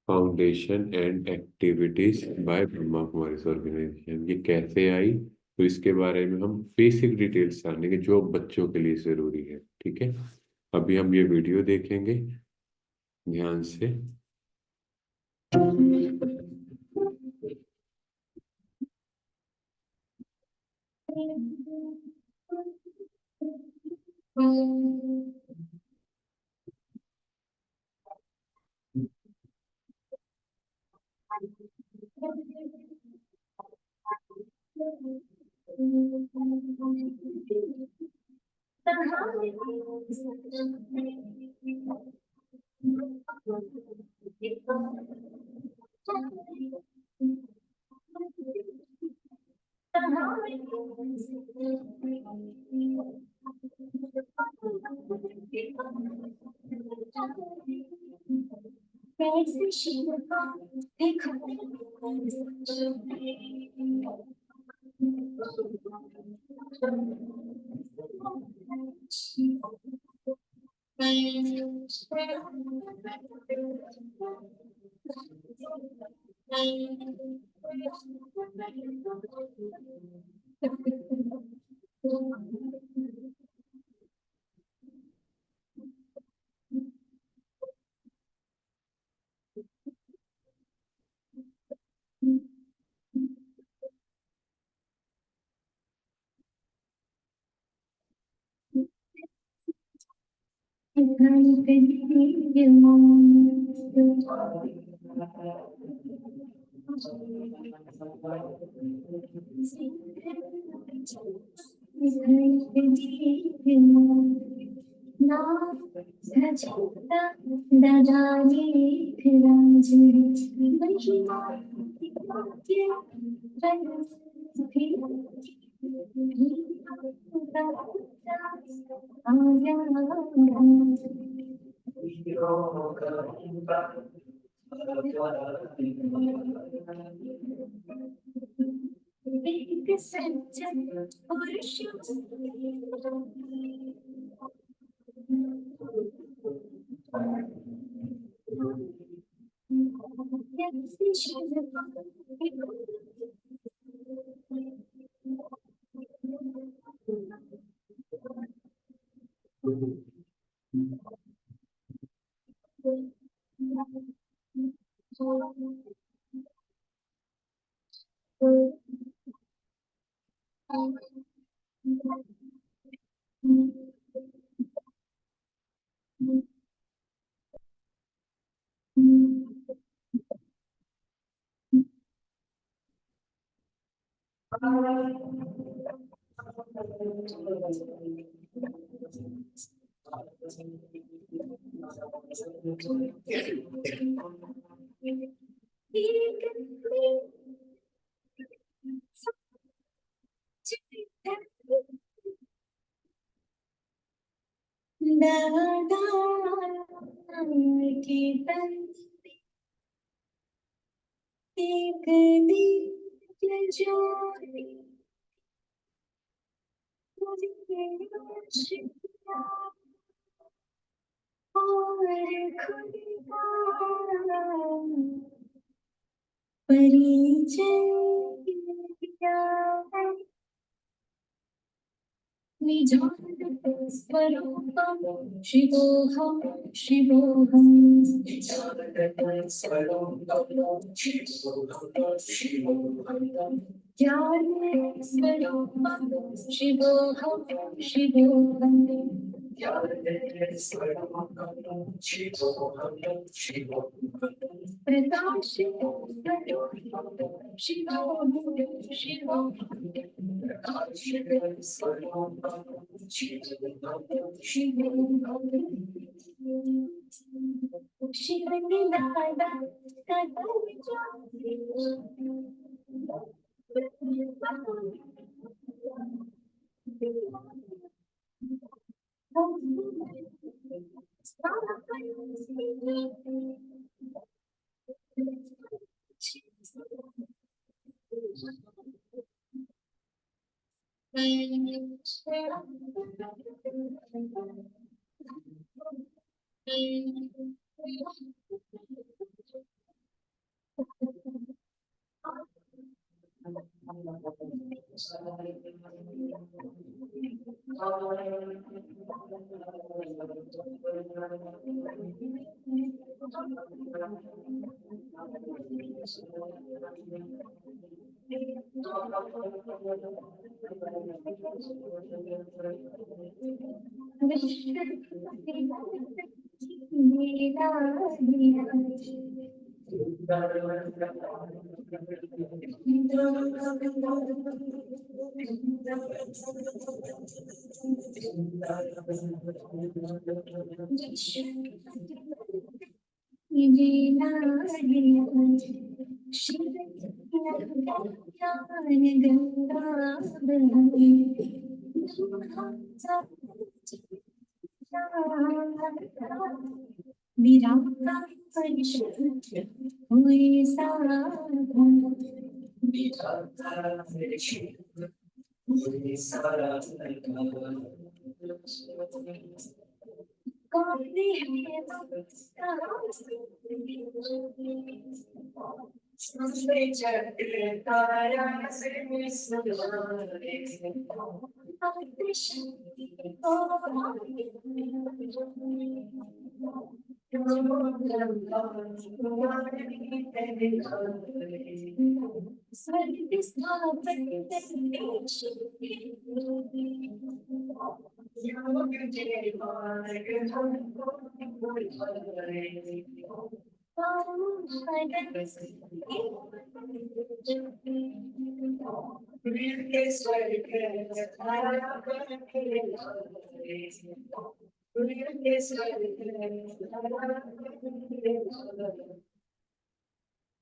Foundation and activities by Brahma Kumari organisation, ये कैसे आई? तो इसके बारे में हम बेसिक डिटेल्स जानेंगे जो बच्चों के लिए जरूरी है। ठीक है, अभी हम ये वीडियो देखेंगे ध्यान से।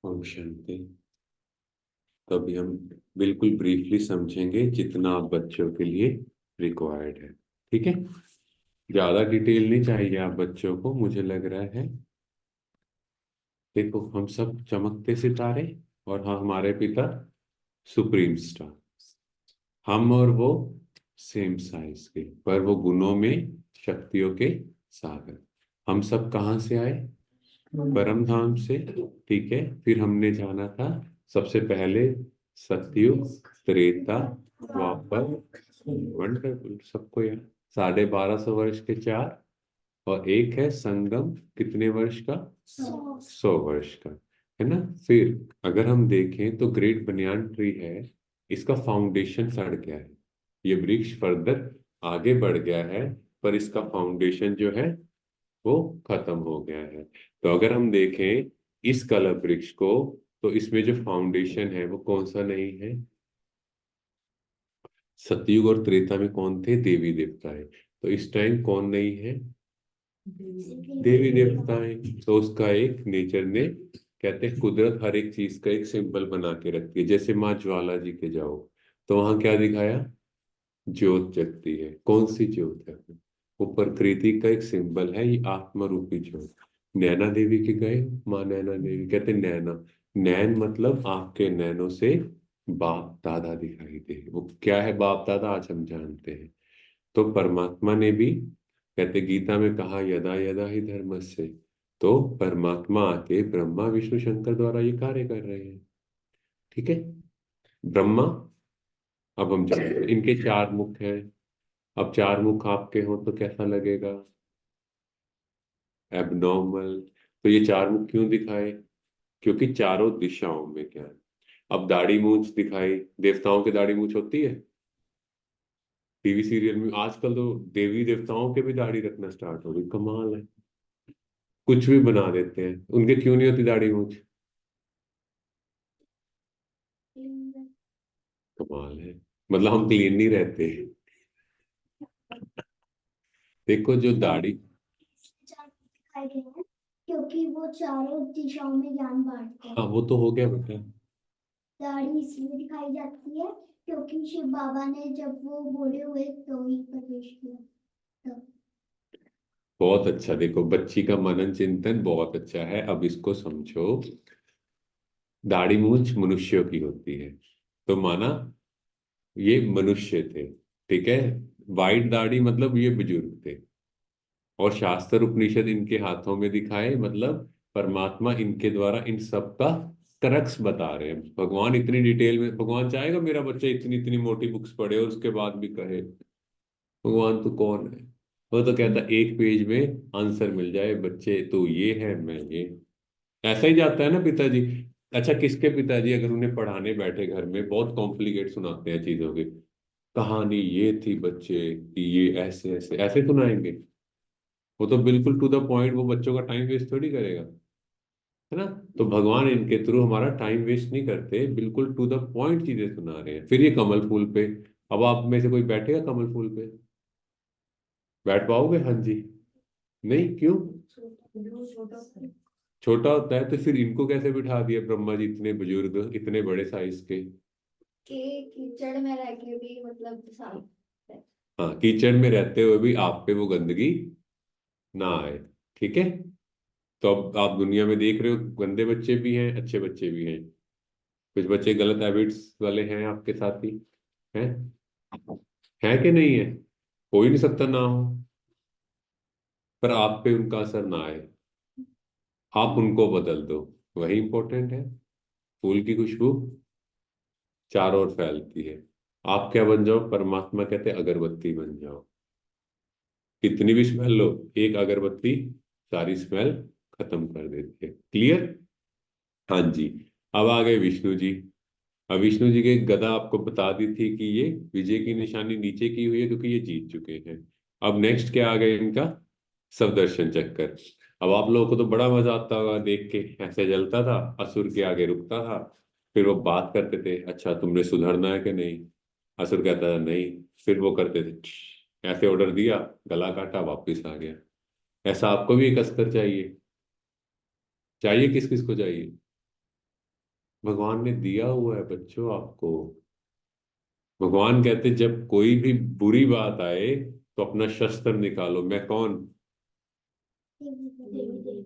ओम शांति। तो अभी हम बिल्कुल ब्रीफली समझेंगे जितना आप बच्चों के लिए रिक्वायर्ड है। ठीक है, ज्यादा डिटेल नहीं चाहिए आप बच्चों को, मुझे लग रहा है। देखो, हम सब चमकते सितारे और हाँ, हमारे पिता सुप्रीम स्टार। हम और वो सेम साइज के, पर वो गुणों में शक्तियों के सागर। हम सब कहाँ से आए? परम धाम से। ठीक है, फिर हमने जाना था सबसे पहले सतयुग, त्रेता, द्वापर। वंडरफुल, सबको यार 1250 वर्ष के चार, और एक है संगम, कितने वर्ष का? 100 वर्ष का, है ना। फिर अगर हम देखें तो ग्रेट बनियान ट्री है, इसका फाउंडेशन सड़ गया है। ये वृक्ष फर्दर आगे बढ़ गया है, पर इसका फाउंडेशन जो है वो खत्म हो गया है। तो अगर हम देखें इस कलप वृक्ष को, तो इसमें जो फाउंडेशन है वो कौन सा नहीं है? सतयुग और त्रेता में कौन थे? देवी देवताएं। तो इस टाइम कौन नहीं है? देवी देवताएं। तो उसका एक नेचर ने, कहते हैं कुदरत हर एक चीज का एक सिंबल बना के रखती है। जैसे माँ ज्वाला जी के जाओ तो वहां क्या दिखाया? ज्योत जगती है। कौन सी ज्योत है? वो प्रकृति का एक सिंबल है, ये आत्मा रूपी ज्योत। नैना देवी के गए, माँ नैना देवी, कहते नैना, नैन मतलब आपके नैनों से बाप दादा दिखाई दे। वो क्या है बाप दादा? आज हम जानते हैं। तो परमात्मा ने भी, कहते गीता में कहा यदा यदा ही धर्मस्य। तो परमात्मा आके ब्रह्मा विष्णु शंकर द्वारा ये कार्य कर रहे हैं। ठीक है, ब्रह्मा, अब हम जानते हैं इनके चार मुख हैं। अब चार मुख आपके हो तो कैसा लगेगा? एबनॉर्मल। तो ये चार मुख क्यों दिखाए? क्योंकि चारों दिशाओं में ज्ञान। अब दाढ़ी मूंछ दिखाई, देवताओं की दाढ़ी मूंछ होती है। टीवी सीरियल में आजकल तो देवी देवताओं के भी दाढ़ी रखना स्टार्ट हो गई, कमाल है। कुछ भी बना देते हैं, उनके क्यों नहीं होती दाढ़ी मूंछ? कमाल है, मतलब हम क्लीन नहीं रहते। देखो जो दाढ़ी, क्योंकि वो चारों दिशाओं में ज्ञान बांटते हैं। हाँ वो तो हो गया बेटा। दाढ़ी इसलिए दिखाई जाती है क्योंकि शिव बाबा ने जब वो बूढ़े हुए तो ही प्रवेश किया। तो बहुत अच्छा, देखो बच्ची का मनन चिंतन बहुत अच्छा है। अब इसको समझो, दाढ़ी मूंछ मनुष्यों की होती है, तो माना ये मनुष्य थे। ठीक है, वाइट दाढ़ी मतलब ये बुजुर्ग थे, और शास्त्र उपनिषद इनके हाथों में दिखाए, मतलब परमात्मा इनके द्वारा इन सब का क्रक्स बता रहे हैं। भगवान इतनी डिटेल में, भगवान चाहेगा मेरा बच्चा इतनी इतनी मोटी बुक्स पढ़े और उसके बाद भी कहे? भगवान तो कौन है? वो तो कहता है एक पेज में आंसर मिल जाए, बच्चे तो ये है, मैं ये। ऐसा ही जाता है ना पिताजी। अच्छा, किसके पिताजी अगर उन्हें पढ़ाने बैठे घर में बहुत कॉम्प्लिकेट सुनाते हैं चीजों की, कहानी ये थी बच्चे कि ये ऐसे ऐसे ऐसे सुनाएंगे? वो तो बिल्कुल टू द पॉइंट, वो बच्चों का टाइम वेस्ट थोड़ी करेगा, है ना? तो भगवान इनके थ्रू हमारा टाइम वेस्ट नहीं करते, बिल्कुल टू द पॉइंट चीजें सुना रहे हैं। फिर ये कमल फूल पे, अब आप में से कोई बैठेगा कमल फूल पे? बैठ पाओगे? हाँ जी। नहीं, क्यों? छोटा होता है, तो फिर इनको कैसे बिठा दिया ब्रह्मा जी, इतने बुजुर्ग इतने बड़े साइज के? कि कीचड़ में रह के भी मतलब साफ है। हाँ, कीचड़ में रहते हुए भी आप पे वो गंदगी ना आए। ठीक है। तो अब आप दुनिया में देख रहे हो, गंदे बच्चे भी हैं, अच्छे बच्चे भी हैं। कुछ बच्चे गलत हैबिट्स वाले हैं आपके साथ ही, हैं? है कि नहीं है? हो ही नहीं सकता ना हो। पर आप पे उनका असर ना आए, आप उनको बदल दो, वही इंपॉर्टेंट है। फूल की खुशबू चारों ओर फैलती है। आप क्या बन जाओ? परमात्मा कहते हैं अगरबत्ती बन जाओ। कितनी भी स्मेल लो, एक अगरबत्ती सारी स्मेल खत्म कर देती है। क्लियर? हाँ जी। अब आ गए विष्णु जी। अब विष्णु जी के गदा आपको बता दी थी कि ये विजय की निशानी नीचे की हुई है क्योंकि ये जीत चुके हैं। अब नेक्स्ट क्या आ गया इनका? सुदर्शन चक्कर। अब आप लोगों को तो बड़ा मजा आता होगा देख के, ऐसे जलता था, असुर के आगे रुकता था, फिर वो बात करते थे, अच्छा तुमने सुधरना है कि नहीं? असुर कहता था नहीं। फिर वो करते थे ऐसे ऑर्डर दिया, गला काटा, वापिस आ गया। ऐसा आपको भी एक अस्तर चाहिए? चाहिए, किस किस को चाहिए? भगवान ने दिया हुआ है बच्चों आपको। भगवान कहते जब कोई भी बुरी बात आए तो अपना शस्त्र निकालो। मैं कौन?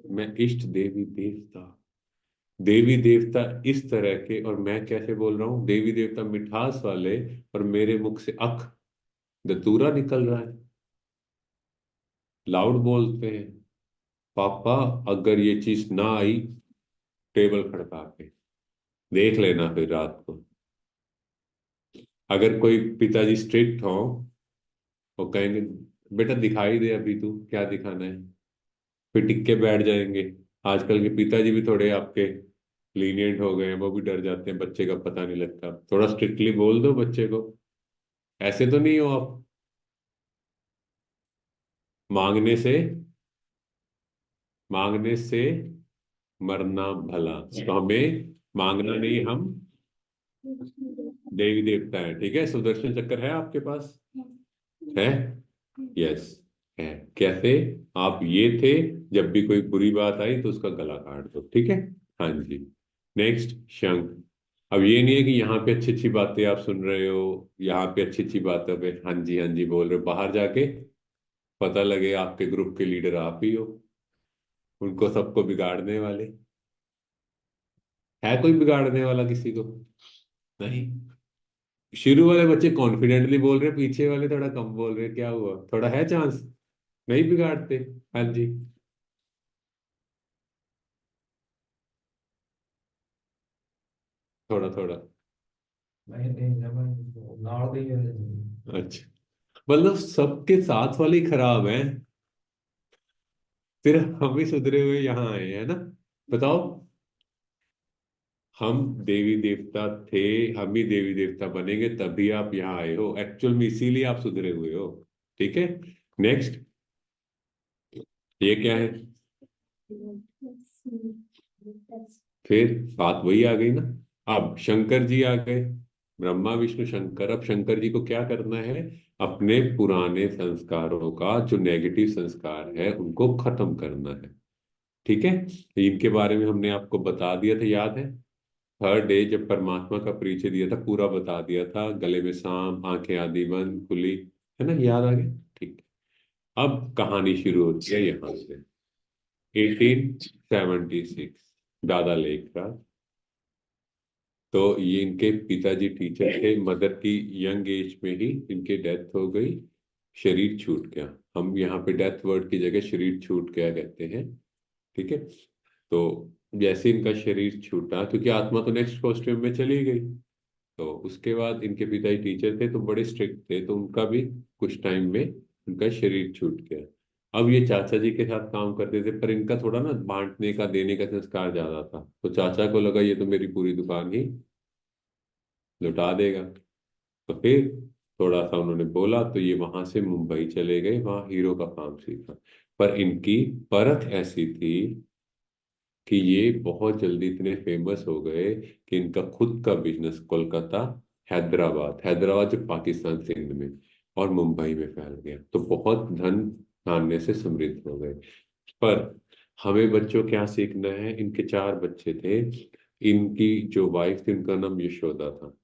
मैं इष्ट देवी देवता। देवी देवता इस तरह के, और मैं कैसे बोल रहा हूँ, देवी देवता मिठास वाले, और मेरे मुख से अख दतूरा निकल रहा है। लाउड बोलते हैं, पापा अगर ये चीज ना आई, टेबल खड़का के देख लेना फिर रात को। अगर कोई पिताजी स्ट्रिक्ट हो, वो कहेंगे बेटा दिखाई दे, अभी तू क्या दिखाना है? फिर टिक के बैठ जाएंगे। आजकल के पिताजी भी थोड़े आपके लीनियंट हो गए हैं, वो भी डर जाते हैं, बच्चे का पता नहीं लगता, थोड़ा स्ट्रिक्टली बोल दो बच्चे को। ऐसे तो नहीं हो आप? मांगने से, मांगने से मरना भला। तो हमें मांगना नहीं, हम देवी देवता है। ठीक है, सुदर्शन चक्र है आपके पास? है? यस, है। कैसे? आप ये थे, जब भी कोई बुरी बात आई तो उसका गला काट दो। ठीक है। हाँ जी। नेक्स्ट, शंख। अब ये नहीं है कि यहाँ पे अच्छी अच्छी बातें आप सुन रहे हो, यहाँ पे अच्छी अच्छी बातों पे हाँ जी बोल रहे हो, बाहर जाके पता लगे आपके ग्रुप के लीडर आप ही हो, उनको सबको बिगाड़ने वाले। है कोई बिगाड़ने वाला किसी को? नहीं। शुरू वाले बच्चे कॉन्फिडेंटली बोल रहे, पीछे वाले थोड़ा कम बोल रहे, क्या हुआ? थोड़ा है चांस? नहीं बिगाड़ते? हाँ जी। थोड़ा थोड़ा। नहीं नहीं जब नाड़ दी है। अच्छा, मतलब सबके साथ वाले ही खराब हैं, फिर हम ही सुधरे हुए यहाँ आए हैं ना? बताओ। हम देवी देवता थे, हम ही देवी देवता बनेंगे, तभी आप यहाँ आए हो एक्चुअल में, इसीलिए आप सुधरे हुए हो। ठीक है। नेक्स्ट, ये क्या है? फिर बात वही आ गई ना। अब शंकर जी आ गए, ब्रह्मा विष्णु शंकर। अब शंकर जी को क्या करना है? अपने पुराने संस्कारों का, जो नेगेटिव संस्कार है उनको खत्म करना है। ठीक है। इनके बारे में हमने आपको बता दिया था, याद है? थर्ड डे जब परमात्मा का परिचय दिया था, पूरा बता दिया था, गले में सांप, आंखें आधी बंद खुली, है ना? याद आ गया? ठीक। अब कहानी शुरू होती है यहाँ से। 1876, दादा लेख का। तो ये इनके पिताजी टीचर थे, मदर की यंग एज में ही इनकी डेथ हो गई। शरीर छूट गया। हम यहाँ पे डेथ वर्ड की जगह शरीर छूट गया कहते हैं। ठीक है। तो जैसे इनका शरीर छूटा, क्योंकि आत्मा तो नेक्स्ट कॉस्ट्यूम में चली गई, तो उसके बाद इनके पिताजी टीचर थे तो बड़े स्ट्रिक्ट थे, तो उनका भी कुछ टाइम में उनका शरीर छूट गया। अब ये चाचा जी के साथ काम करते थे, पर इनका थोड़ा ना बांटने का देने का संस्कार ज्यादा था, तो चाचा को लगा ये तो मेरी पूरी दुकान ही लुटा देगा। तो फिर थोड़ा सा उन्होंने बोला, तो ये वहां से मुंबई चले गए, वहां हीरो का काम सीखा। पर इनकी परख ऐसी थी कि ये बहुत जल्दी इतने फेमस हो गए कि इनका खुद का बिजनेस कोलकाता, हैदराबाद, हैदराबाद जो पाकिस्तान सिंध में, और मुंबई में फैल गया, तो बहुत धन धान्य से समृद्ध हो गए। पर हमें बच्चों क्या सीखना है, इनके चार बच्चे थे, इनकी जो वाइफ थी उनका नाम यशोदा था।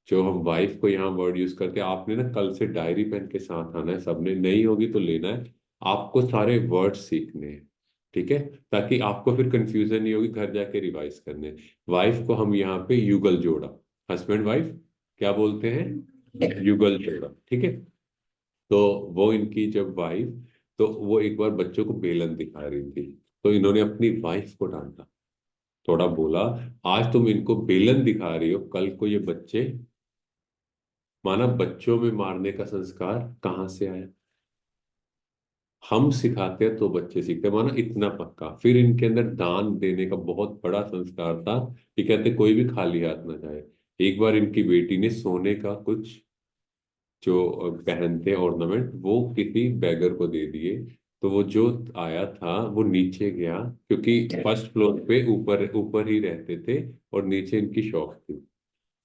जो हम वाइफ को यहाँ वर्ड यूज करते हैं, आपने ना कल से डायरी पेन के साथ आना है, सबने नहीं होगी तो लेना है। आपको सारे वर्ड सीखने हैं, ठीक है, ताकि आपको फिर कंफ्यूजन नहीं होगी, घर जाके रिवाइज करने। वाइफ को हम यहाँ पे युगल जोड़ा, हस्बैंड वाइफ क्या बोलते हैं, युगल जोड़ा, ठीक है। तो वो इनकी जब वाइफ, तो वो एक बार बच्चों को बेलन दिखा रही थी, तो इन्होंने अपनी वाइफ को डांटा, थोड़ा बोला, आज तुम इनको बेलन दिखा रही हो, कल को ये बच्चे, माना बच्चों में मारने का संस्कार कहाँ से आया, हम सिखाते हैं तो बच्चे सीखते हैं, माना इतना पक्का। फिर इनके अंदर दान देने का बहुत बड़ा संस्कार था, कि कहते कोई भी खाली हाथ ना जाए। एक बार इनकी बेटी ने सोने का कुछ जो पहनते ऑर्नामेंट, वो किसी बैगर को दे दिए, तो वो जो आया था वो नीचे गया, क्योंकि फर्स्ट फ्लोर पे ऊपर ऊपर ही रहते थे, और नीचे इनकी शॉप थी,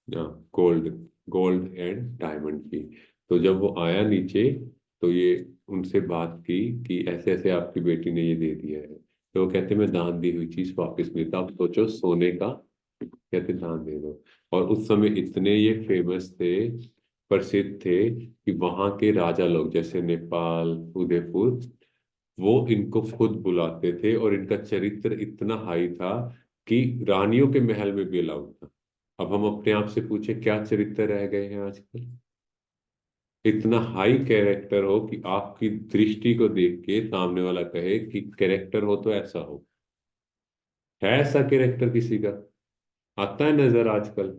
गोल्ड गोल्ड एंड डायमंड की। तो जब वो आया नीचे, तो ये उनसे बात की कि ऐसे ऐसे आपकी बेटी ने ये दे दिया है, तो वो कहते मैं दान दी हुई चीज वापस नहीं, तो आप सोचो सोने का, कहते दान दे दो। और उस समय इतने ये फेमस थे, प्रसिद्ध थे, कि वहां के राजा लोग जैसे नेपाल, उदयपुर, वो इनको खुद बुलाते थे, और इनका चरित्र इतना हाई था कि रानियों के महल में भी अलाउड था। अब हम अपने आप से पूछे क्या चरित्र रह गए हैं आजकल, इतना हाई कैरेक्टर हो कि आपकी दृष्टि को देख के सामने वाला कहे कि कैरेक्टर हो तो ऐसा हो। है ऐसा कैरेक्टर किसी का, आता है नजर आजकल?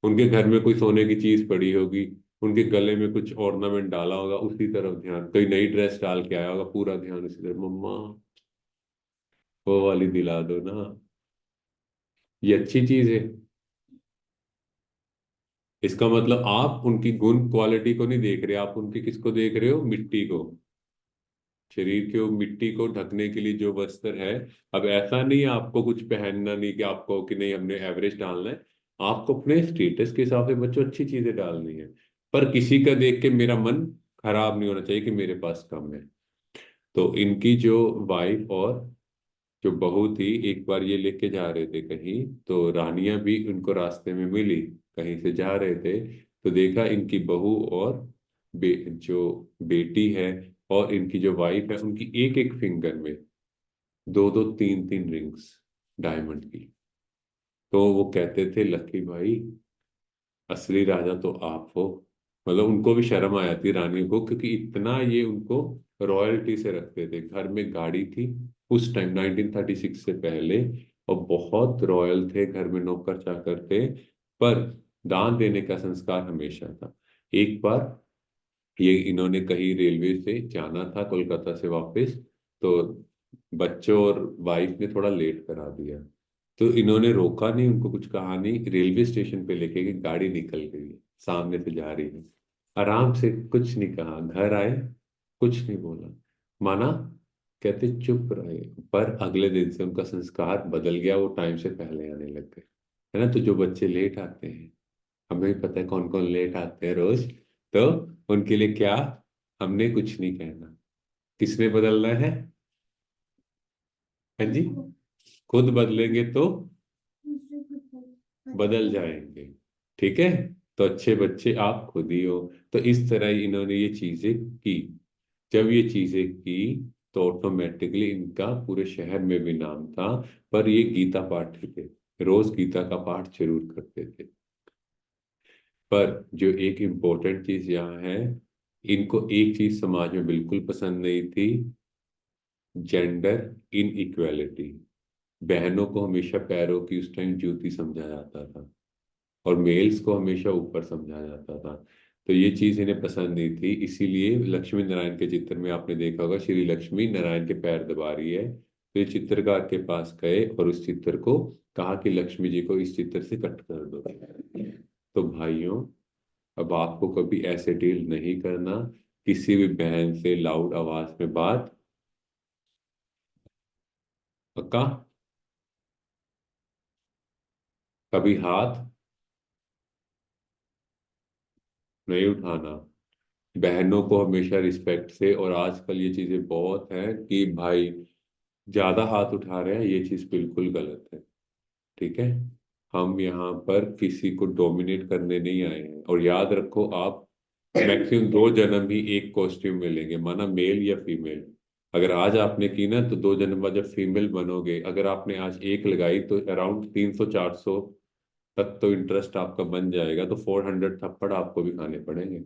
उनके घर में कोई सोने की चीज पड़ी होगी, उनके गले में कुछ ऑर्नामेंट डाला होगा, उसी तरफ ध्यान, कोई नई ड्रेस डाल के आया होगा, पूरा ध्यान उसी तरफ, मम्मा वो वाली दिला दो ना। ये अच्छी चीज है? इसका मतलब आप उनकी गुण क्वालिटी को नहीं देख रहे, आप उनकी किसको देख रहे हो, मिट्टी को, शरीर के वो मिट्टी को ढकने के लिए जो वस्त्र है। अब ऐसा नहीं है आपको कुछ पहनना नहीं कि आपको कि नहीं हमने एवरेज डालना है, आपको अपने स्टेटस के हिसाब से बच्चों अच्छी चीजें डालनी है, पर किसी का देख के मेरा मन खराब नहीं होना चाहिए कि मेरे पास कम है। तो इनकी जो वाइफ और जो बहू थी, एक बार ये लेके जा रहे थे कहीं, तो रानियां भी उनको रास्ते में मिली, कहीं से जा रहे थे, तो देखा इनकी बहू और जो बेटी है और इनकी जो वाइफ है, उनकी एक एक फिंगर में दो दो तीन तीन रिंग्स डायमंड की। तो वो कहते थे लकी भाई, असली राजा तो आप हो। मतलब उनको भी शर्म आ जाती रानी को, क्योंकि इतना ये उनको रॉयल्टी से रखते थे, घर में गाड़ी थी उस टाइम 1936 से पहले, और बहुत रॉयल थे, घर में नौकर चाकर थे, पर दान देने का संस्कार हमेशा था। एक बार ये इन्होंने कहीं रेलवे से जाना था कोलकाता से वापस, तो बच्चों और वाइफ ने थोड़ा लेट करा दिया, तो इन्होंने रोका नहीं, उनको कुछ कहा नहीं, रेलवे स्टेशन पे लेके गए, गाड़ी निकल गई है, सामने से जा रही है, आराम से कुछ नहीं कहा, घर आए, कुछ नहीं बोला, माना, कहते चुप रहे। पर अगले दिन से उनका संस्कार बदल गया, वो टाइम से पहले आने लग गए, है ना। तो जो बच्चे लेट आते हैं, हमें भी पता है कौन कौन लेट आते हैं रोज, तो उनके लिए क्या, हमने कुछ नहीं कहना, किसने बदलना है, हाँ जी, खुद बदलेंगे तो बदल जाएंगे, ठीक है। तो अच्छे बच्चे आप खुद ही हो। तो इस तरह ही इन्होंने ये चीजें की, जब ये चीजें की, तो ऑटोमेटिकली इनका पूरे शहर में भी नाम था। पर ये गीता पाठी थे, रोज गीता का पाठ जरूर करते थे। पर जो एक इम्पोर्टेंट चीज यहाँ है, इनको एक चीज समाज में बिल्कुल पसंद नहीं थी, जेंडर इनइक्वालिटी। बहनों को हमेशा पैरों की उस टाइम जूती समझा जाता था और मेल्स को हमेशा ऊपर समझा जाता था। तो ये चीज इन्हें पसंद नहीं थी, इसीलिए लक्ष्मी नारायण के चित्र में आपने देखा होगा श्री लक्ष्मी नारायण के पैर दबा रही है। तो ये चित्रकार के पास गए और उस चित्र को कहा कि लक्ष्मी जी को इस चित्र से कट कर दो। तो भाइयों, अब आपको कभी ऐसे डील नहीं करना, किसी भी बहन से लाउड आवाज में बात। पक्का? कभी हाथ नहीं उठाना। बहनों को हमेशा रिस्पेक्ट से, और आजकल ये चीजें बहुत हैं कि भाई ज्यादा हाथ उठा रहे हैं, ये चीज बिल्कुल गलत है। ठीक है? हम यहाँ पर किसी को डोमिनेट करने नहीं आए हैं। और याद रखो, आप मैक्सिमम 2 जन्म ही एक कॉस्ट्यूम में लेंगे, माना मेल या फीमेल। अगर आज आपने की ना, तो 2 जन्म बाद जब फीमेल बनोगे, अगर आपने आज एक लगाई तो अराउंड 300-400 तक तो इंटरेस्ट आपका बन जाएगा, तो 400 थप्पड़ आपको भी खाने पड़ेंगे।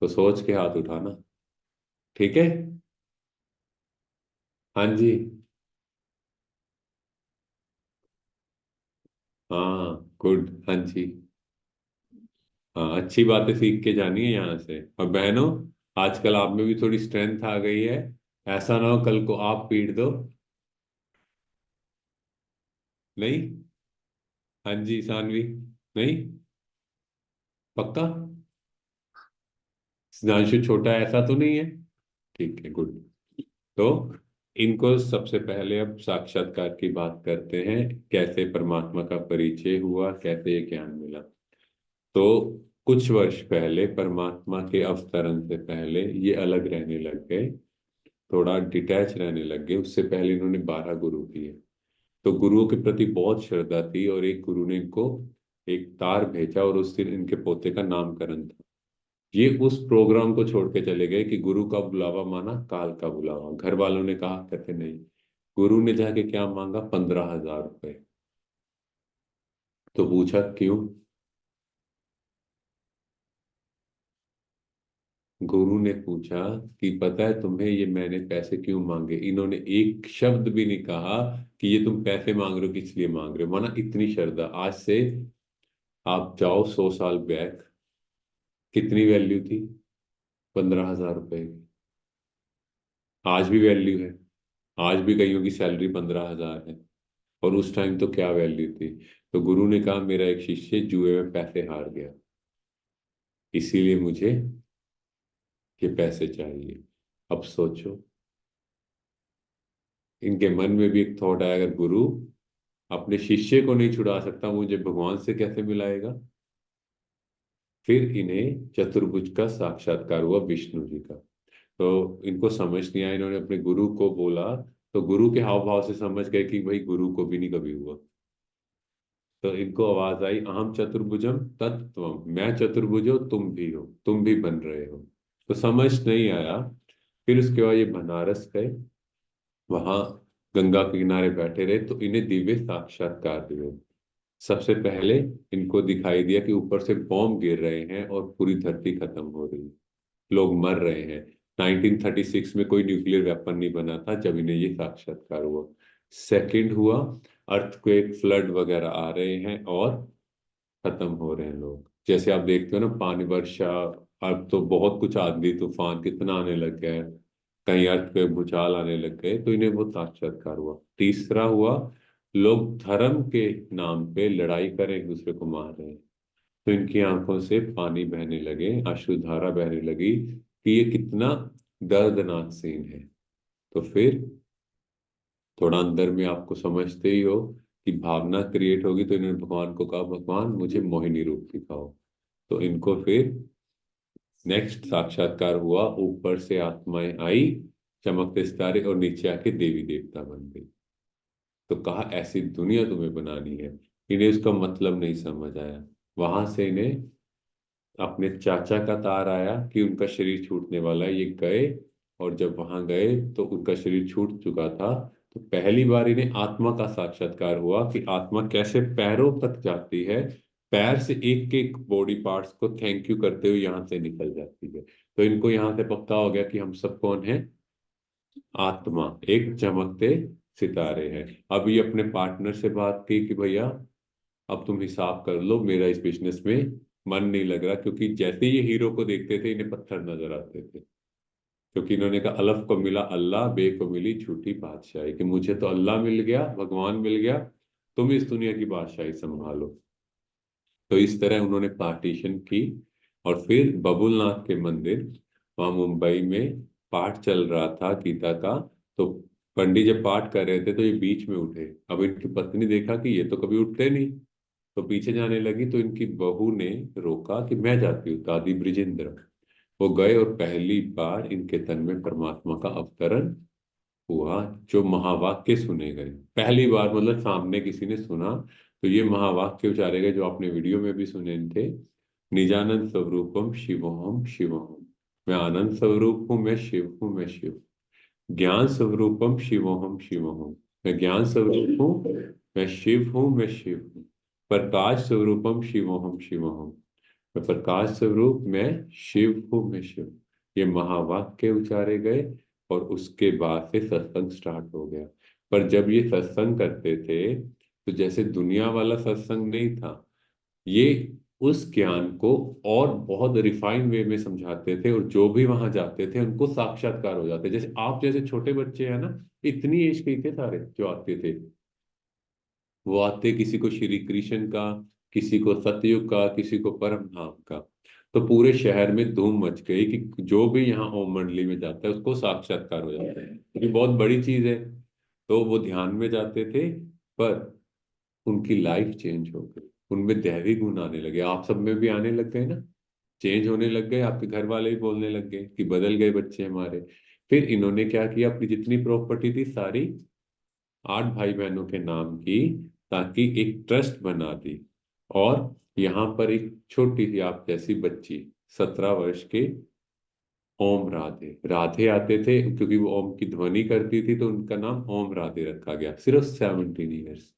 तो सोच के हाथ उठाना। ठीक है? हाँ जी। हाँ, गुड, हाँ जी। हाँ, अच्छी बातें सीख के जानी है यहाँ से। और बहनों, आजकल आप में भी थोड़ी स्ट्रेंथ आ गई है, ऐसा ना हो कल को आप पीट दो। नहीं? हाँ जी सानवी। नहीं? पक्का? सुधांशु छोटा ऐसा तो नहीं है? ठीक है, गुड। तो इनको सबसे पहले अब साक्षात्कार की बात करते हैं, कैसे परमात्मा का परिचय हुआ, कैसे ये ज्ञान मिला। तो कुछ वर्ष पहले, परमात्मा के अवतरण से पहले, ये अलग रहने लग गए, थोड़ा डिटैच रहने लग गए। उससे पहले इन्होंने 12 गुरु किए। तो गुरुओं के प्रति बहुत श्रद्धा थी, और एक गुरु ने इनको एक तार भेजा, और उस दिन इनके पोते का नामकरण था। ये उस प्रोग्राम को छोड़ के चले गए कि गुरु का बुलावा माना काल का बुलावा। घर वालों ने कहा, कहते नहीं। गुरु ने जाके क्या मांगा? 15,000 रुपए। तो पूछा क्यों? गुरु ने पूछा कि पता है तुम्हें ये मैंने पैसे क्यों मांगे? इन्होंने एक शब्द भी नहीं कहा कि ये तुम पैसे मांग रहे हो, किस लिए मांग रहे हो। माना इतनी श्रद्धा। आज से आप जाओ 100 साल बैक, कितनी वैल्यू थी 15,000 रुपए की? आज भी वैल्यू है। आज भी कईयों की सैलरी 15,000 है। और उस टाइम तो क्या वैल्यू थी। तो गुरु ने कहा, मेरा एक शिष्य जुए में पैसे हार गया, इसीलिए मुझे ये पैसे चाहिए। अब सोचो, इनके मन में भी एक थॉट आया, अगर गुरु अपने शिष्य को नहीं छुड़ा सकता, मुझे भगवान से कैसे मिलाएगा। फिर इन्हें चतुर्भुज का साक्षात्कार हुआ, विष्णु जी का। तो इनको समझ नहीं आया, इन्होंने अपने गुरु को बोला। तो गुरु के हाव भाव से समझ गए कि भाई गुरु को भी नहीं कभी हुआ। तो इनको आवाज आई, अहम चतुर्भुजम तत्त्वम, मैं चतुर्भुज हो, तुम भी हो, तुम भी बन रहे हो। तो समझ नहीं आया। फिर उसके बाद ये बनारस गए, वहां गंगा के किनारे बैठे रहे, तो इन्हें दिव्य साक्षात्कार हुए। सबसे पहले इनको दिखाई दिया कि ऊपर से बॉम्ब गिर रहे हैं और पूरी धरती खत्म हो रही है, लोग मर रहे हैं। 1936 में कोई न्यूक्लियर वेपन नहीं बना था जब इन्हें ये साक्षात्कार हुआ। सेकंड हुआ, अर्थक्वेक, फ्लड वगैरह आ रहे हैं और खत्म हो रहे हैं लोग। जैसे आप देखते हो ना, पानी वर्षा, अब तो बहुत कुछ, आंधी तूफान कितना आने लग गया है, कहीं अर्थक्वेक, भूचाल आने लग गए, तो इन्हें वो साक्षात्कार हुआ। तीसरा हुआ, लोग धर्म के नाम पे लड़ाई कर एक दूसरे को मार रहे हैं। तो इनकी आंखों से पानी बहने लगे, अश्रुधारा बहने लगी कि ये कितना दर्दनाक सीन है। तो फिर थोड़ा अंदर में आपको समझते ही हो कि भावना क्रिएट होगी, तो इन्होंने भगवान को कहा, भगवान मुझे मोहिनी रूप दिखाओ। तो इनको फिर नेक्स्ट साक्षात्कार हुआ, ऊपर से आत्माएं आई, चमकते सितारे, और नीचे आके देवी देवता बन गई। तो कहा, ऐसी दुनिया तुम्हें बनानी है। इन्हें उसका मतलब नहीं समझ आया। वहां से इन्हें अपने चाचा का तार आया कि उनका शरीर छूटने वाला है, ये गए। और जब वहां गए तो उनका शरीर छूट चुका था। तो पहली बार इन्हें आत्मा का साक्षात्कार हुआ कि आत्मा कैसे पैरों तक जाती है, पैर से एक एक बॉडी पार्ट्स को थैंक यू करते हुए यहाँ से निकल जाती है। तो इनको यहाँ से पक्का हो गया कि हम सब कौन है, आत्मा, एक चमकते सितारे हैं। अभी अपने पार्टनर से बात की कि भैया अब तुम हिसाब कर लो, मेरा इस बिजनेस में मन नहीं लग रहा, क्योंकि जैसे ये हीरो को देखते थे इन्हें पत्थर नजर आते थे, क्योंकि इन्होंने कहा अलफ को मिला अल्लाह, बे को मिली झूठी बादशाही, कि मुझे तो अल्लाह मिल गया, भगवान मिल गया, तुम इस दुनिया की बादशाही संभालो। तो इस तरह उन्होंने पार्टीशन की। और फिर बबुलनाथ के मंदिर, वहाँ मुंबई में पाठ चल रहा था गीता का। तो पंडित जब पाठ कर रहे थे तो ये बीच में उठे। अब इनकी पत्नी देखा कि ये तो कभी उठते नहीं, तो पीछे जाने लगी। तो इनकी बहू ने रोका कि मैं जाती हूँ, दादी ब्रिजेंद्र। वो गए और पहली बार इनके तन में परमात्मा का अवतरण हुआ, जो महावाक्य सुने गए पहली बार, मतलब सामने किसी ने सुना तो ये महावाक्य उचारे गए, जो आपने वीडियो में भी सुने थे। निजानंद स्वरूपम शिवोहम शिवोहम, मैं आनंद स्वरूप हूँ, मैं शिव हूँ, मैं शिव। ज्ञान स्वरूपम शिवोहम शिवोहम, मैं ज्ञान स्वरूप हूँ, मैं शिव हूँ, मैं शिव हूँ। प्रकाश स्वरूपम शिवोहम शिवोहम, मैं प्रकाश स्वरूप, मैं शिव हूँ, मैं शिव। ये महावाक्य उचारे गए और उसके बाद से सत्संग स्टार्ट हो गया। पर जब ये सत्संग करते थे तो जैसे दुनिया वाला सत्संग नहीं था, ये उस ज्ञान को और बहुत रिफाइन वे में समझाते थे, और जो भी वहां जाते थे उनको साक्षात्कार हो जाते। जैसे आप जैसे छोटे बच्चे हैं ना, इतनी एज के ही थे सारे जो आते थे। वो आते किसी को श्री कृष्ण का, किसी को सतयुग का, किसी को परम धाम का। तो पूरे शहर में धूम मच गई कि जो भी यहाँ ओम मंडली में जाता है उसको साक्षात्कार हो जाता है, क्योंकि बहुत बड़ी चीज है। तो वो ध्यान में जाते थे, पर उनकी लाइफ चेंज हो गई, उनमें दैवी गुण आने लगे। आप सब में भी आने लग गए ना, चेंज होने लग गए। आपके घर वाले भी बोलने लग गए कि बदल गए बच्चे हमारे। फिर इन्होंने क्या किया, अपनी जितनी प्रॉपर्टी थी सारी 8 भाई बहनों के नाम की, ताकि एक ट्रस्ट बना दी। और यहाँ पर एक छोटी सी आप जैसी बच्ची, 17 वर्ष के, ओम राधे, राधे आते थे क्योंकि वो ओम की ध्वनि करती थी, तो उनका नाम ओम राधे रखा गया, सिर्फ 17 ईयर्स।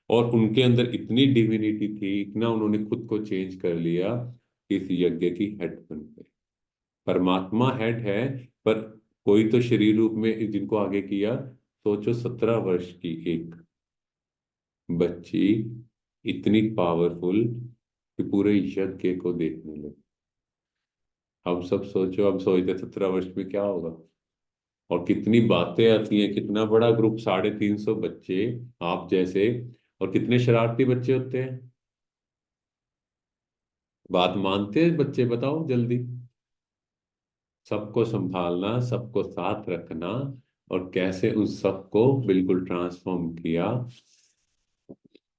और उनके अंदर इतनी डिविनिटी थी, इतना उन्होंने खुद को चेंज कर लिया कि इस यज्ञ की हेड बन गए। परमात्मा हेड है, पर कोई तो शरीर रूप में जिनको आगे किया। सोचो 17 वर्ष की एक बच्ची इतनी पावरफुल कि पूरे यज्ञ को देखने लगी। हम सब सोचो, हम सोचते 17 वर्ष में क्या होगा, और कितनी बातें आती हैं, कितना बड़ा ग्रुप, 350 बच्चे आप जैसे, और कितने शरारती बच्चे होते हैं। बात मानते हैं बच्चे, बताओ जल्दी। सबको संभालना, सबको साथ रखना, और कैसे उन सबको बिल्कुल ट्रांसफॉर्म किया।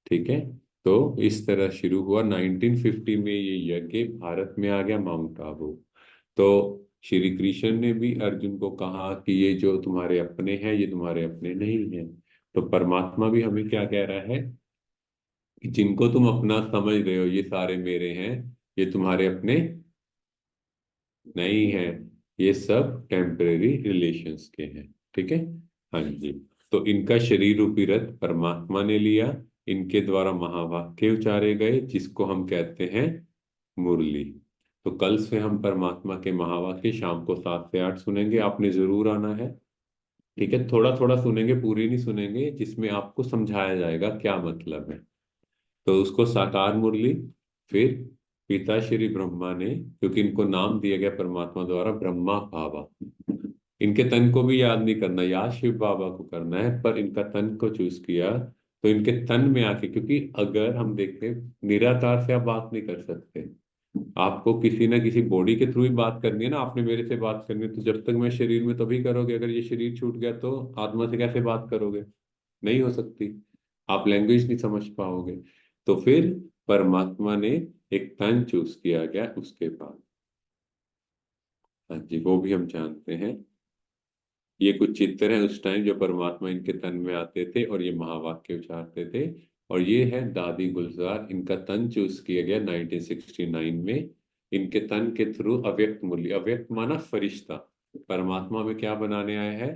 ठीक है। तो इस तरह शुरू हुआ 1950 में, ये यज्ञ भारत में आ गया, माउंट आबू। तो श्री कृष्ण ने भी अर्जुन को कहा कि ये जो तुम्हारे अपने हैं ये तुम्हारे अपने नहीं हैं। तो परमात्मा भी हमें क्या कह रहा है कि जिनको तुम अपना समझ रहे हो ये सारे मेरे हैं, ये तुम्हारे अपने नहीं है, ये सब टेम्परेरी रिलेशंस के हैं। ठीक है। हाँ जी। तो इनका शरीर रूपी रथ परमात्मा ने लिया, इनके द्वारा महावाक्य उचारे गए जिसको हम कहते हैं मुरली। तो कल से हम परमात्मा के महावाक्य शाम को 7 से 8 सुनेंगे, आपने जरूर आना है। ठीक है, थोड़ा थोड़ा सुनेंगे, पूरी नहीं सुनेंगे, जिसमें आपको समझाया जाएगा क्या मतलब है। तो उसको साकार मुरली। फिर पिता श्री ब्रह्मा ने, क्योंकि इनको नाम दिया गया परमात्मा द्वारा ब्रह्मा बाबा, इनके तन को भी याद नहीं करना, याद शिव बाबा को करना है, पर इनका तन को चूज किया। तो इनके तन में आके, क्योंकि अगर हम देखते हैं निराकार से आप बात नहीं कर सकते, आपको किसी ना किसी बॉडी के थ्रू ही बात करनी है ना। आपने मेरे से बात करनी है तो जब तक मैं शरीर में तभी करोगे, अगर ये शरीर छूट गया तो आत्मा से कैसे बात करोगे, नहीं हो सकती, आप लैंग्वेज नहीं समझ पाओगे। तो फिर परमात्मा ने एक तन चूज किया गया उसके बाद। हाँ जी, वो भी हम जानते हैं। ये कुछ चित्र हैं उस टाइम जो परमात्मा इनके तन में आते थे और ये महावाक्य उच्चारते थे। और ये है दादी गुलजार, इनका तन चूज किया गया 1969 में। इनके तन के थ्रू अव्यक्त मूल्य, अव्यक्त माना फरिश्ता, परमात्मा में क्या बनाने आया है,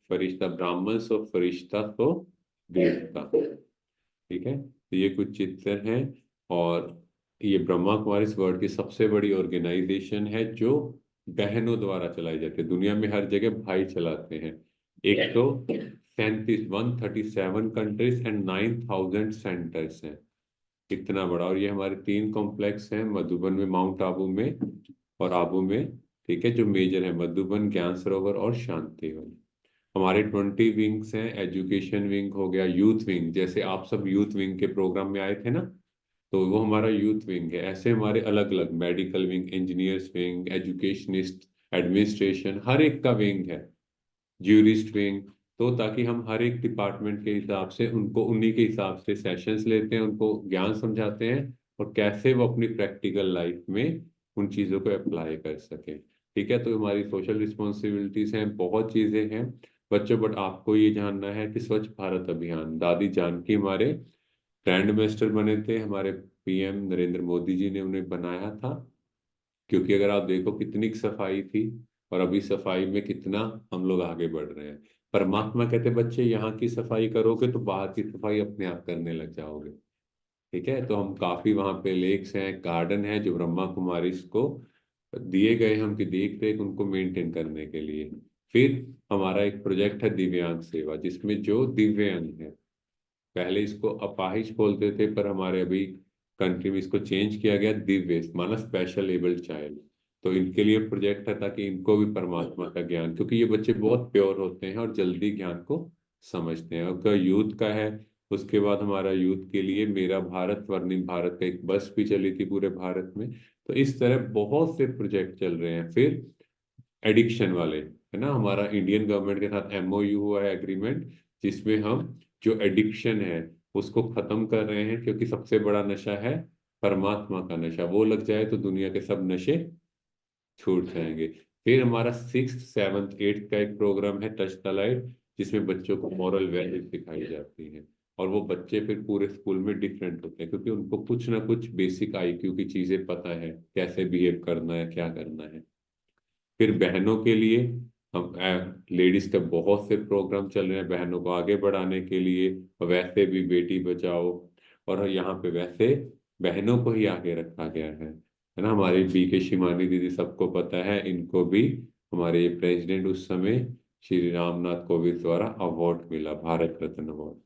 फरिश्ता, ब्राह्मण सो फरिश्ता तो देवता। ठीक है, तो ये कुछ चित्र हैं। और ये ब्रह्मा कुमारी इस वर्ल्ड की सबसे बड़ी ऑर्गेनाइजेशन है जो बहनों द्वारा चलाई जाती है। दुनिया में हर जगह भाई चलाते हैं। 137 कंट्रीज एंड 9,000 सेंटर्स हैं। इतना बड़ा। और ये हमारे 3 कॉम्प्लेक्स हैं, मधुबन में, माउंट आबू में और आबू में। ठीक है, जो मेजर है मधुबन, ज्ञान सरोवर और शांतिवन। हमारे 20 विंग्स हैं। एजुकेशन विंग हो गया, यूथ विंग, जैसे आप सब यूथ विंग के प्रोग्राम में आए थे ना, तो वो हमारा यूथ विंग है। ऐसे हमारे अलग अलग medical wing, engineers wing, educationist, administration, हर एक का विंग है। Jurist wing. तो ताकि हम हर एक डिपार्टमेंट के हिसाब से उनको उन्हीं के हिसाब से सेशंस लेते हैं, उनको ज्ञान समझाते हैं और कैसे वो अपनी प्रैक्टिकल लाइफ में उन चीज़ों को अप्लाई कर सकें। ठीक है, तो हमारी सोशल रिस्पॉन्सिबिलिटीज हैं, बहुत चीज़ें हैं बच्चों। बट आपको ये जानना है कि स्वच्छ भारत अभियान, दादी जानकी हमारे ब्रांड एम्बेसडर बने थे, हमारे पीएम नरेंद्र मोदी जी ने उन्हें बनाया था। क्योंकि अगर आप देखो कितनी सफाई थी और अभी सफाई में कितना हम लोग आगे बढ़ रहे हैं। परमात्मा कहते बच्चे यहाँ की सफाई करोगे तो बाहर की सफाई अपने आप करने लग जाओगे। ठीक है, तो हम काफी वहाँ पे लेक्स हैं, गार्डन है जो ब्रह्मा कुमारी को दिए गए हैं उनकी देख रेख उनको मेंटेन करने के लिए। फिर हमारा एक प्रोजेक्ट है दिव्यांग सेवा, जिसमें जो दिव्यांग है, पहले इसको अपाहिज बोलते थे पर हमारे अभी कंट्री में इसको चेंज किया गया दिव्य, माना स्पेशल एबल्ड चाइल्ड। तो इनके लिए प्रोजेक्ट है ताकि इनको भी परमात्मा का ज्ञान, क्योंकि ये बच्चे बहुत प्योर होते हैं और जल्दी ज्ञान को समझते हैं। उनका यूथ का है। उसके बाद हमारा यूथ के लिए मेरा भारत स्वर्णिम भारत का एक बस भी चली थी पूरे भारत में। तो इस तरह बहुत से प्रोजेक्ट चल रहे हैं। फिर एडिक्शन वाले है ना, हमारा इंडियन गवर्नमेंट के साथ एमओयू हुआ है, एग्रीमेंट, जिसमें हम जो एडिक्शन है उसको खत्म कर रहे हैं। क्योंकि सबसे बड़ा नशा है परमात्मा का नशा, वो लग जाए तो दुनिया के सब नशे छूट जाएंगे। फिर हमारा 6th 7th 8th का एक प्रोग्राम है टच द लाइट, जिसमें बच्चों को मॉरल वैल्यूज सिखाई जाती हैं। और वो बच्चे फिर पूरे स्कूल में डिफरेंट होते हैं, क्योंकि उनको कुछ ना कुछ बेसिक आईक्यू की चीजें पता है, कैसे बिहेव करना है, क्या करना है। फिर बहनों के लिए हम लेडीज का बहुत से प्रोग्राम चल रहे हैं बहनों को आगे बढ़ाने के लिए। वैसे भी बेटी बचाओ, और यहाँ पे वैसे बहनों को ही आगे रखा गया है ना। हमारी बीके शिमानी दीदी सबको पता है, इनको भी हमारे प्रेसिडेंट उस समय श्री रामनाथ कोविंद द्वारा अवार्ड मिला, भारत रत्न अवार्ड।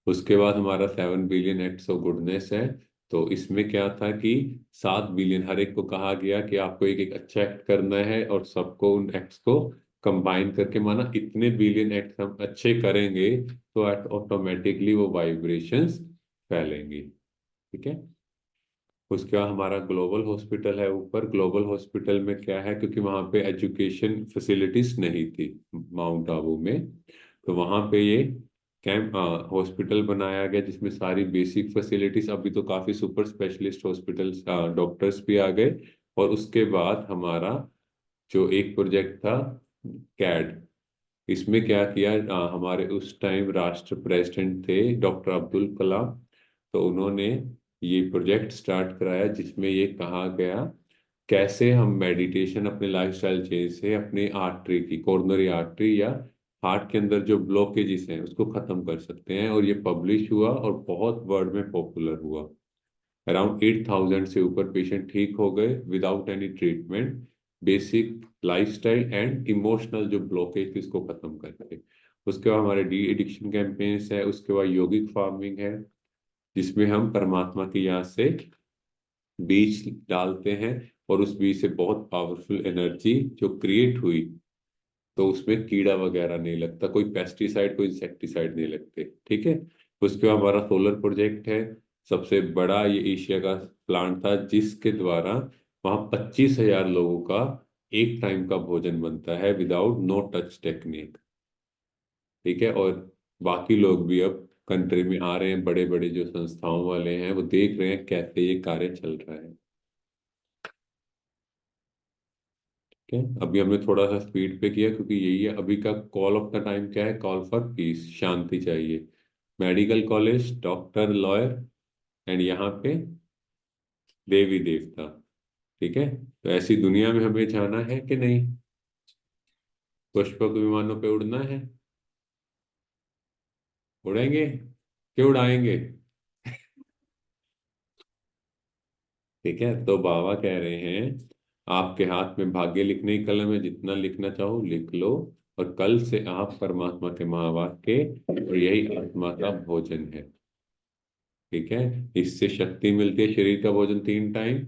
उसके बाद हमारा 7 बिलियन एक्ट्स ऑफ गुडनेस है। तो इसमें क्या था कि 7 बिलियन हर एक को कहा गया कि आपको एक एक अच्छा एक्ट करना है और सबको उन एक्ट्स को कंबाइन करके, माना इतने बिलियन एक्ट हम अच्छे करेंगे तो ऑटोमेटिकली वो वाइब्रेशंस फैलेंगी। ठीक है। उसके बाद हमारा ग्लोबल हॉस्पिटल है ऊपर। ग्लोबल हॉस्पिटल में क्या है, क्योंकि वहाँ पे एजुकेशन फैसिलिटीज नहीं थी माउंट आबू में, तो वहाँ पे ये कैंप हॉस्पिटल बनाया गया जिसमें सारी बेसिक फैसिलिटीज, अभी तो काफी सुपर स्पेशलिस्ट हॉस्पिटल्स डॉक्टर्स भी आ गए। और उसके बाद हमारा जो एक प्रोजेक्ट था कैड, इसमें क्या किया, हमारे उस टाइम राष्ट्र प्रेसिडेंट थे डॉक्टर अब्दुल कलाम। तो उन्होंने ये प्रोजेक्ट स्टार्ट कराया जिसमें ये कहा गया कैसे हम मेडिटेशन अपने लाइफस्टाइल चेंज से अपनी आर्टरी की, कोरोनरी आर्टरी या हार्ट के अंदर जो ब्लॉकेजेस हैं उसको खत्म कर सकते हैं। और ये पब्लिश हुआ और बहुत वर्ल्ड में पॉपुलर हुआ। अराउंड 8,000 से ऊपर पेशेंट ठीक हो गए without any treatment, basic lifestyle and emotional जो ब्लॉकेज थी उसको खत्म करके। उसके बाद हमारे डी एडिक्शन कैंपेन्स है। उसके बाद योगिक फार्मिंग है, जिसमें हम परमात्मा की याद से बीज डालते हैं और उस बीज से बहुत पावरफुल एनर्जी जो क्रिएट हुई, तो उसमें कीड़ा वगैरह नहीं लगता, कोई पेस्टिसाइड कोई इंसेक्टिसाइड नहीं लगते। ठीक है। उसके बाद हमारा सोलर प्रोजेक्ट है, सबसे बड़ा ये एशिया का प्लांट था जिसके द्वारा वहाँ 25,000 लोगों का एक टाइम का भोजन बनता है विदाउट नो टच टेक्निक। ठीक है। और बाकी लोग भी अब कंट्री में आ रहे हैं, बड़े बड़े जो संस्थाओं वाले हैं वो देख रहे हैं कैसे ये कार्य चल रहा है। ठीक है, अभी हमने थोड़ा सा स्पीड पे किया क्योंकि यही है अभी का कॉल ऑफ द टाइम, क्या है, कॉल फॉर पीस, शांति चाहिए। Medical college, doctor, lawyer and यहाँ पे देवी देवता। ठीक है, तो ऐसी दुनिया में हमें जाना है कि नहीं? पुष्पक विमानों पे उड़ना है? उड़ेंगे कि उड़ाएंगे? ठीक है, तो बाबा कह रहे हैं आपके हाथ में भाग्य लिखने की कलम है, जितना लिखना चाहो लिख लो, और कल से आप परमात्मा के महावाक्य और यही आत्मा का भोजन है। ठीक है, इससे शक्ति मिलती है, शरीर का भोजन 3 टाइम,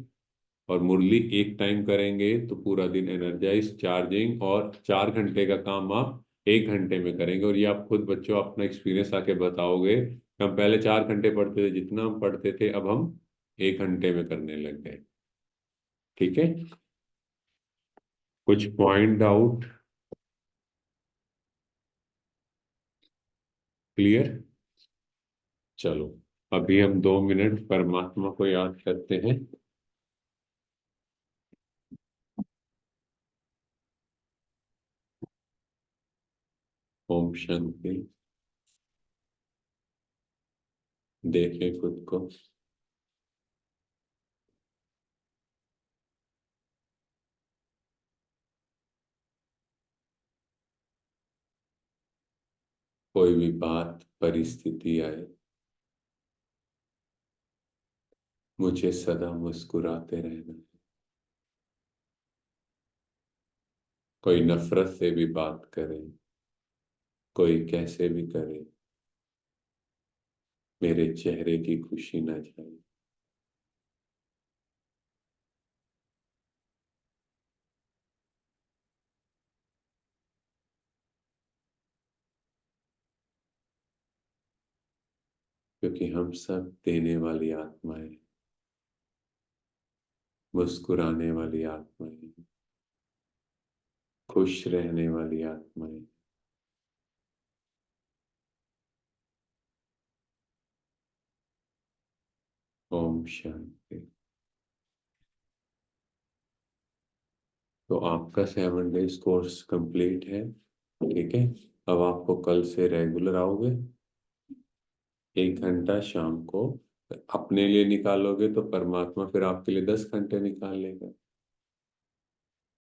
और मुरली 1 टाइम करेंगे तो पूरा दिन एनर्जाइज चार्जिंग, और 4 घंटे का काम आप 1 घंटे में करेंगे। और ये आप खुद बच्चों अपना एक्सपीरियंस आके बताओगे। हम पहले 4 घंटे पढ़ते थे, जितना हम पढ़ते थे अब हम 1 घंटे में करने लग गए। ठीक है, कुछ पॉइंट आउट क्लियर? चलो, अभी हम 2 मिनट परमात्मा को याद करते हैं। ओम शांति। देखें खुद को। कोई भी बात परिस्थिति आए, मुझे सदा मुस्कुराते रहना है। कोई नफरत से भी बात करे, कोई कैसे भी करे, मेरे चेहरे की खुशी ना जाए। क्योंकि हम सब देने वाली आत्माएं, मुस्कुराने वाली आत्माएं, खुश रहने वाली आत्माएं। ओम शांति। तो आपका 7 डेज कोर्स कंप्लीट है। ठीक है, अब आपको कल से रेगुलर आओगे। 1 घंटा शाम को अपने लिए निकालोगे तो परमात्मा फिर आपके लिए 10 घंटे निकाल लेगा।